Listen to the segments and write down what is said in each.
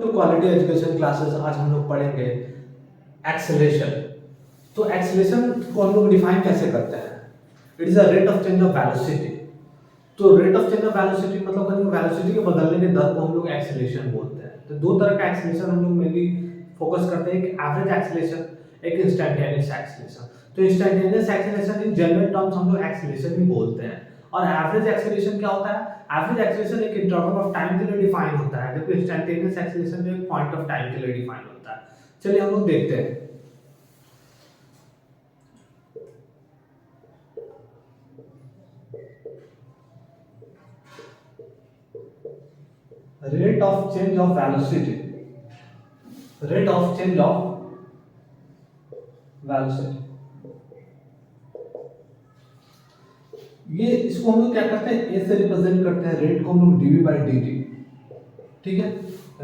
तो quality education classes आज हम लोग पढ़ेंगे एक्सेलेरेशन। तो एक्सेलेरेशन को हम लोग डिफाइन कैसे करते हैं? It is a rate of change of velocity. तो rate of change of velocity मतलब कहीं वेलोसिटी के बदलने के दर को हम लोग एक्सेलेरेशन बोलते हैं। तो दो तरह का एक्सेलेरेशन हम लोग मेनली फोकस करते हैं, एक एवरेज एक्सेलेरेशन, एक इंस्टैन्टेनियस एक्सेलेरेशन। तो instantaneous acceleration in general terms हम लोग एक्सेलेरेशन ही बोलते हैं। और एवरेज एक्सेलेरेशन क्या होता है? एवरेज एक्सेलेरेशन एक इंटरवल ऑफ टाइम के लिए डिफाइन होता है, जबकि इंस्टैन्टेनियस एक्सेलेरेशन जो एक पॉइंट ऑफ टाइम के लिए डिफाइन होता है। चलिए हम लोग देखते हैं। Rate of change of velocity, rate of change of velocity, ये इसको हम लोग क्या करते हैं, ए से रिप्रेजेंट करते हैं। रेट को हम लोग dv बाई dt, ठीक है।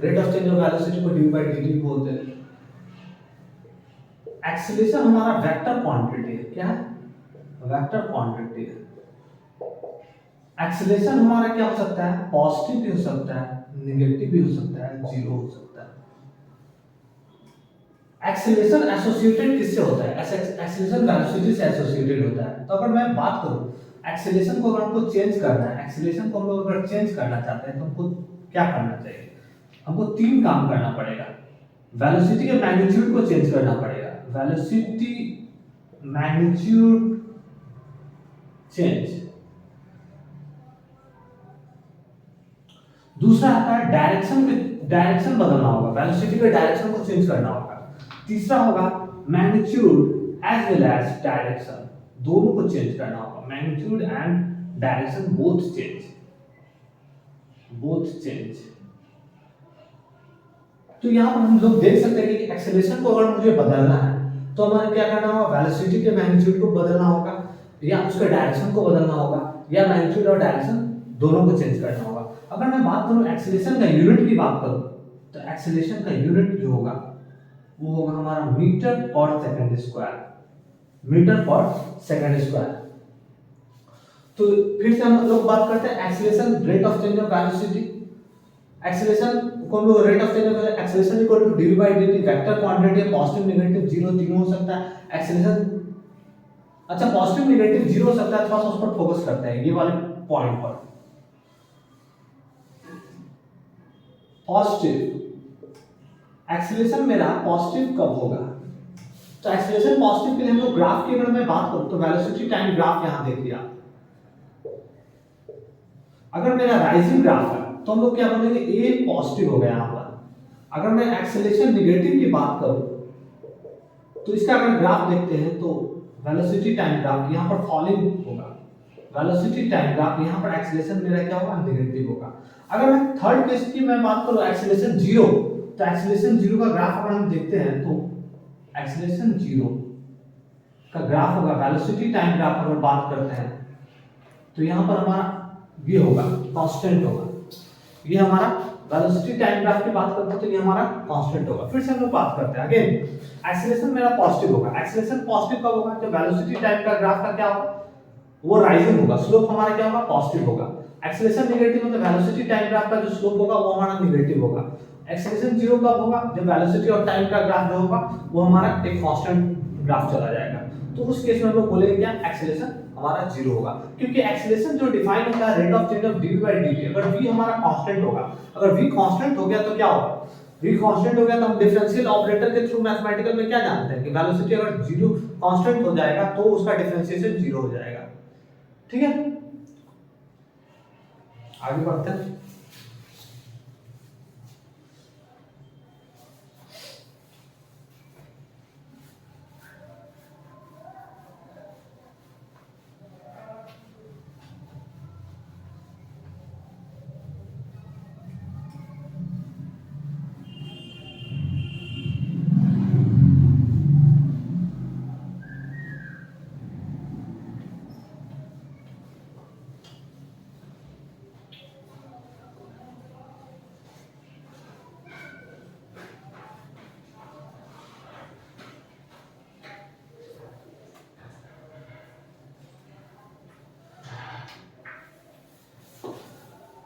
Rate of change of velocity को dv बाई dt बोलते हैं। एक्सेलरेशन हमारा वेक्टर क्वांटिटी है। क्या है? वेक्टर क्वांटिटी है। एक्सेलरेशन हमारा क्या हो सकता है? पॉजिटिव भी हो सकता है, नेगेटिव भी हो सकता है, जीरो हो सकता है। एक्सेलरेशन एसोसिएटेड किससे होता है? एक्सेलरेशन वेलोसिटी से एसोसिएटेड होता है। तो अगर मैं बात करूं एक्सेलरेशन को, अगर हमको चेंज करना है, एक्सेलरेशन को हम लोग अगर चेंज करना चाहते हैं तो हमको क्या करना चाहिए? हमको तीन काम करना पड़ेगा। वेलोसिटी के मैग्नीट्यूड को चेंज करना पड़ेगा, वेलोसिटी मैग्नीट्यूड चेंज। दूसरा आता है डायरेक्शन बदलना होगा, वेलोसिटी के डायरेक्शन को चेंज करना होगा। तीसरा होगा magnitude as well as direction, दोनों को चेंज करना होगा। Magnitude and direction both change. तो यहाँ पर हम लोग देख सकते हैं कि एक्सेलरेशन को अगर मुझे बदलना है तो हमारे क्या करना होगा? वेलोसिटी के मैग्नीट्यूड को बदलना होगा, या उसके डायरेक्शन को बदलना होगा, या मैग्नीट्यूड और डायरेक्शन दोनों को चेंज करना होगा। अगर मैं बात करूं एक्सेलरेशन का यूनिट की बात करूं तो एक्सेलरेशन का यूनिट जो होगा वो होगा हमारा मीटर पर सेकंड स्क्वायर, मीटर पर सेकंड स्क्वायर। तो फिर से हम लोग बात करते हैं acceleration, rate of change of velocity. Acceleration को हम लोग rate of change of acceleration equal to dv by dt, vector quantity है, पॉजिटिव नेगेटिव जीरो तीनों हो सकता है। एक्सेलरेशन अच्छा पॉजिटिव नेगेटिव जीरो हो सकता है, थोड़ा सा उस पर फोकस करते हैं, ये वाले पॉइंट पर। पॉजिटिव एक्सेलरेशन मेरा पॉजिटिव कब होगा? तो एक्सेलरेशन पॉजिटिव के लिए हम लोग ग्राफ की अगर मैं बात करूं तो वेलोसिटी टाइम ग्राफ यहां देखिए आप। अगर मेरा राइजिंग ग्राफ है तो हम लोग क्या बोलेंगे? ए पॉजिटिव हो गया यहां पर। अगर मैं एक्सेलरेशन नेगेटिव की बात करूं तो इसका अगर ग्राफ देखते हैं तो वेलोसिटी टाइम ग्राफ यहां पर फॉलिंग होगा, वेलोसिटी टाइम ग्राफ यहां पर एक्सेलरेशन मेरा क्या होगा? नेगेटिव होगा। अगर मैं थर्ड केस की मैं बात करूं एक्सेलरेशन जीरो, तो एक्सेलरेशन जीरो का ग्राफ अगर हम देखते हैं तो एक्सेलरेशन जीरो का ग्राफ होगा, वेलोसिटी टाइम ग्राफ अगर बात करते हैं तो यहां पर हमारा ये होगा कांस्टेंट होगा, ये हमारा वेलोसिटी टाइम ग्राफ की बात करते हैं तो ये हमारा कांस्टेंट होगा। फिर से हम लोग बात करते हैं अगेन, एक्सेलरेशन मेरा पॉजिटिव होगा। एक्सेलरेशन पॉजिटिव कब होगा? जब वेलोसिटी टाइम का ग्राफ का क्या होगा? वो राइजिंग होगा, स्लोप हमारा क्या होगा? पॉजिटिव होगा। एक्सेलरेशन नेगेटिव मतलब वेलोसिटी टाइम ग्राफ का जो स्लोप होगा वो हमारा नेगेटिव होगा। एक्सेलरेशन जीरो कब होगा? जब वेलोसिटी और टाइम का ग्राफ जो होगा वो हमारा एक कांस्टेंट ग्राफ चला जाएगा। तो उस केस में हम लोग बोलेंगे क्या? एक्सेलरेशन हमारा जीरो होगा, क्योंकि एक्सेलरेशन जो डिफाइन होता है rate of change of dv by dt। अगर v हमारा कांस्टेंट होगा, अगर v कांस्टेंट हो गया तो क्या होगा? v कांस्टेंट हो गया तो हम डिफरेंशियल ऑपरेटर के थ्रू मैथमेटिकल में क्या जानते हैं कि वेलोसिटी अगर जीरो कांस्टेंट हो जाएगा तो उसका डिफरेंशिएशन जीरो हो जाएगा। ठीक है, आगे बढ़ते हैं।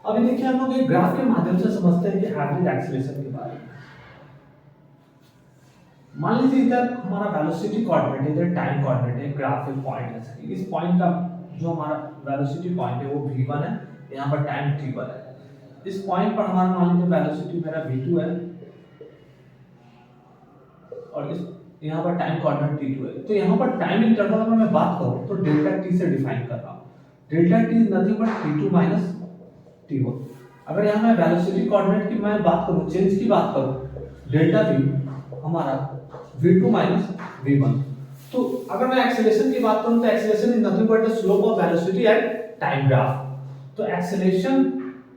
अभी देखिए हम लोग एक ग्राफ के माध्यम से समझते हैं कि एवरेज एक्सेलरेशन के बारे मान लीजिए इधर हमारा वेलोसिटी कोऑर्डिनेट है, इधर टाइम कोऑर्डिनेट है, ग्राफ एक पॉइंट है। इस पॉइंट का जो हमारा वेलोसिटी पॉइंट है वो v1 है, यहाँ पर टाइम t1 है। इस पॉइंट पर हमारा मान लीजिए वेलोसिटी मेरा v2 है और इस यहाँ पर टाइम कोऑर्डिनेट t2 है। तो यहाँ पर टाइम इंटरवल अगर मैं बात करूँ तो डेल्टा t से डिफाइन कर रहा हूँ। Delta t is nothing but t2 minus t1। अगर यहाँ मैं वेलोसिटी कोऑर्डिनेट की मैं बात करूँ, चेंज की बात करूँ, डेल्टा v हमारा v2 माइनस v1। तो अगर मैं एक्सेलरेशन की बात करूँ तो acceleration is nothing but the slope of velocity at time graph. तो एक्सेलरेशन,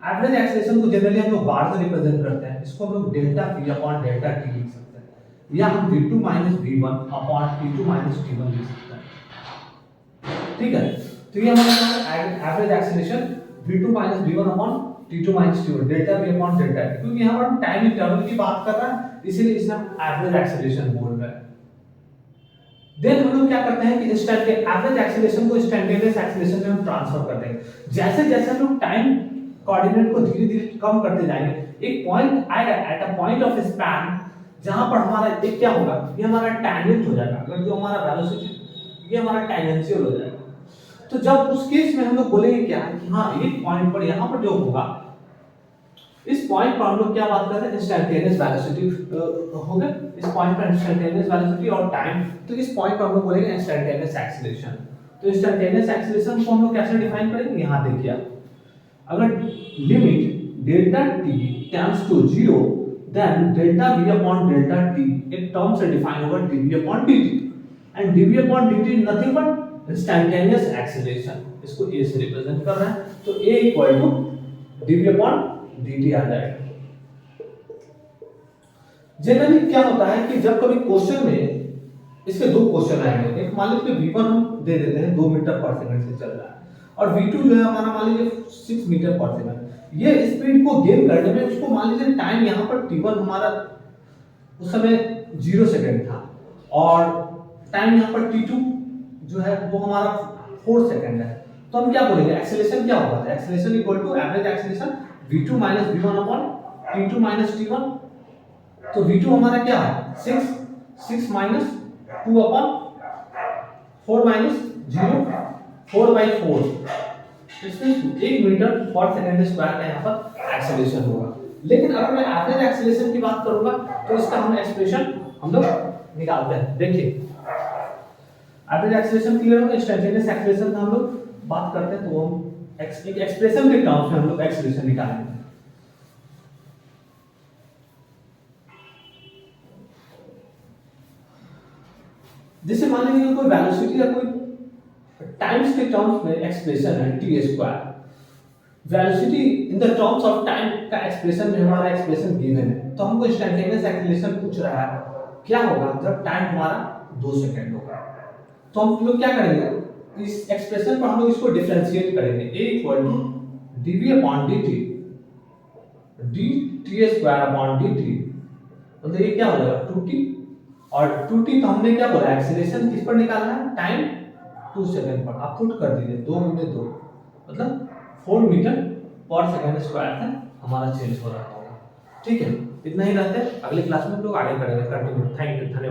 एवरेज एक्सेलरेशन को जनरली हम लोग बार से रिप्रेजेंट करते हैं। इसको हम लोग delta v upon delta t लिख सकते हैं, या हम v2 minus v1 upon t2 minus t1 लिख सकते हैं। ठीक है, तो ये हमारा average acceleration v2 minus v1 upon t2 minus t1, delta v upon delta t। क्योंकि यहाँ पर हम टाइम इंटरवल की बात कर रहे हैं, इसीलिए इसे हम एवरेज एक्सेलरेशन बोल रहे हैं। देन हम लोग क्या करते हैं कि इंस्टेंट के एवरेज एक्सेलरेशन को इंस्टैन्टेनियस एक्सेलरेशन में हम ट्रांसफर कर देंगे। जैसे जैसे हम लोग टाइम कोऑर्डिनेट को धीरे धीरे कम करते जाएंगे, एक पॉइंट आएगा at a point of span जहां पर हमारा एक क्या होगा, ये हमारा टैंजेंट हो जाएगा। अगर जो हमारा वेलोसिटी, ये हमारा टैंजेंशियल हो जाएगा। तो जब उस केस में हम लोग बोलेंगे क्या कि हाँ एक पॉइंट पर यहाँ पर जो होगा, इस पॉइंट पर हम लोग क्या बात कर रहे हैं, इंस्टैन्टेनियस वेलोसिटी हो गया। इस पॉइंट पर इंस्टैन्टेनियस वेलोसिटी और टाइम, तो इस पॉइंट पर हम लोग बोलेंगे इंस्टैन्टेनियस एक्सीलरेशन। तो इंस्टैन्टेनियस एक्सीलरेशन को हम लोग कैसे डिफाइन करेंगे, यहाँ देखिए आप, अगर limit delta t tends to 0 then delta v upon delta t एक टर्म से डिफाइन होगा dv upon dt, and dv upon dt is nothing but instantaneous acceleration. इसको a से रिप्रेजेंट कर रहे हैं, तो a equal to dv upon dt आ जाएगा। जनरली क्या होता है कि जब कभी क्वेश्चन में इसके दो क्वेश्चन आएंगे, एक मान लीजिए v1 हम दे देते हैं 2 मीटर पर सेकंड से चल रहा है, और v2 जो है हमारा मान लीजिए 6 मीटर पर सेकंड। ये स्पीड को गेन करने में उसको मान लीजिए टाइम यहाँ पर t1 हमारा उस समय 0 सेकंड था, और टाइम यहाँ पर t2 जो है वो हमारा 4 सेकंड है। तो हम क्या बोलेंगे, एक्सेलरेशन क्या होगा, acceleration equal to average acceleration v2 minus v1 upon t2 minus t1। तो v2 हमारा क्या है 6 माइनस 2 अपॉन 4 माइनस 0, 4/4, इसमें 1 मीटर पर सेकंड स्क्वायर का यहाँ पर एक्सेलरेशन होगा। लेकिन अगर मैं एवरेज एक्सेलरेशन की बात करूंगा तो इसका हम एक्सप्रेशन हम लोग निकालते हैं। देखिए एवरेज एक्सेलरेशन क्लियर होगा, इंस्टैन्टेनियस एक्सेलरेशन का हम लोग बात करते हैं, तो हम एक एक्सप्रेशन के टर्म्स में हम लोग एक्सेलरेशन निकालेंगे। जैसे मान लीजिए कोई वेलोसिटी या कोई टाइम्स के टर्म्स में एक्सप्रेशन है t², velocity in the terms of time का एक्सप्रेशन में हमारा एक्सप्रेशन गिवन है, तो हमको इंस्टैन्टेनियस एक्सेलरेशन पूछ रहा है क्या होगा जब टाइम हमारा 2 सेकंड होगा। तो हम लोग क्या करेंगे, इस एक्सप्रेशन पर हम लोग इसको डिफरेंशिएट करेंगे, a equal to dv upon dt dt² upon dt, मतलब ये क्या हो जाएगा 2t, और 2t तो हमने क्या बोला, एक्सेलरेशन किस पर निकालना है, टाइम 2 सेकंड पर। आप पुट कर दीजिए 2 × 2 मतलब 4 मीटर पर सेकंड स्क्वायर है हमारा चेंज हो रहा होगा। ठीक है, इतना ही रहते हैं, अगली क्लास में हम लोग आगे करेंगे कंटिन्यू। थैंक यू, धन्यवाद।